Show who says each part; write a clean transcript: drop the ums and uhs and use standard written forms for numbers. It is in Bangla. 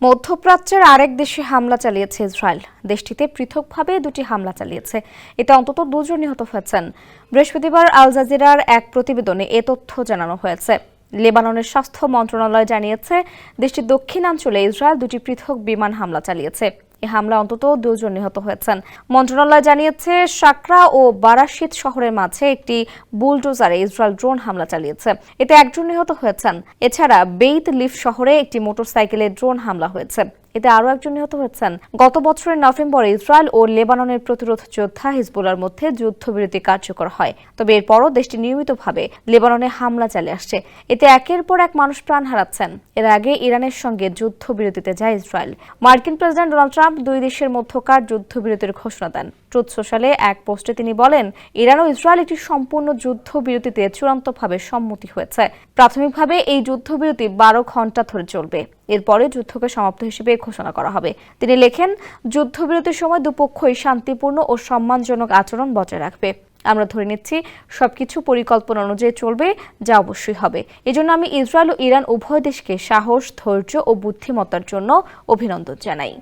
Speaker 1: মধ্যপ্রাচ্যের আরেক দেশে হামলা চালিয়েছে ইসরায়েল। দেশটিতে পৃথকভাবে দুটি হামলা চালিয়েছে। এতে অন্তত 2 জন নিহত হয়েছেন। বৃহস্পতিবার আল জাজিরার এক প্রতিবেদনে এ তথ্য জানানো হয়েছে। লেবাননের স্বাস্থ্য মন্ত্রণালয় জানিয়েছে, দেশটির দক্ষিণাঞ্চলে ইসরায়েল দুটি পৃথক বিমান হামলা চালিয়েছে। এ হামলা অন্তত 2 জন নিহত হয়েছেন। মন্ত্রণালয় জানিয়েছে, সাকরা ও বারাশিত শহরের মাঝে একটি বুলডোজারে ইসরায়েল ড্রোন হামলা চালিয়েছে। এতে 1 জন নিহত হয়েছেন। এছাড়া বেইত লিফ শহরে একটি মোটরসাইকেলে ড্রোন হামলা হয়েছে। এতে আরও 1 জন নিহত হয়েছেন। গত বছরের নভেম্বরে ইসরায়েল ও লেবাননের প্রতিরোধ যোদ্ধা হিজবুল্লাহর মধ্যে যুদ্ধবিরতি কার্যকর হয়। তবে এরপরও দেশটি নিয়মিতভাবে লেবাননে হামলা চালিয়ে আসছে। এতে একের পর এক মানুষ প্রাণ হারাচ্ছেন। এর আগে ইরানের সঙ্গে যুদ্ধবিরতিতে যায় ইসরায়েল। মার্কিন প্রেসিডেন্ট ডোনাল্ড ট্রাম্প 2 দেশের মধ্যকার যুদ্ধবিরতির ঘোষণা দেন। ট্রুথ সোশ্যালে এক পোস্টে তিনি বলেন, ইরান ও ইসরায়েল একটি সম্পূর্ণ যুদ্ধবিরতিতে চূড়ান্তভাবে সম্মতি হয়েছে। প্রাথমিকভাবে এই যুদ্ধবিরতি 12 ঘণ্টা ধরে চলবে। এরপরে যুদ্ধকে সমাপ্ত হিসেবে ঘোষণা করা হবে। তিনি লেখেন, যুদ্ধবিরতির সময় দুপক্ষই শান্তিপূর্ণ ও সম্মানজনক আচরণ বজায় রাখবে। আমরা ধরে নিচ্ছি সবকিছু পরিকল্পনা অনুযায়ী চলবে, যা অবশ্যই হবে। এজন্য আমি ইসরায়েল ও ইরান উভয় দেশকে সাহস, ধৈর্য ও বুদ্ধিমত্তার জন্য অভিনন্দন জানাই।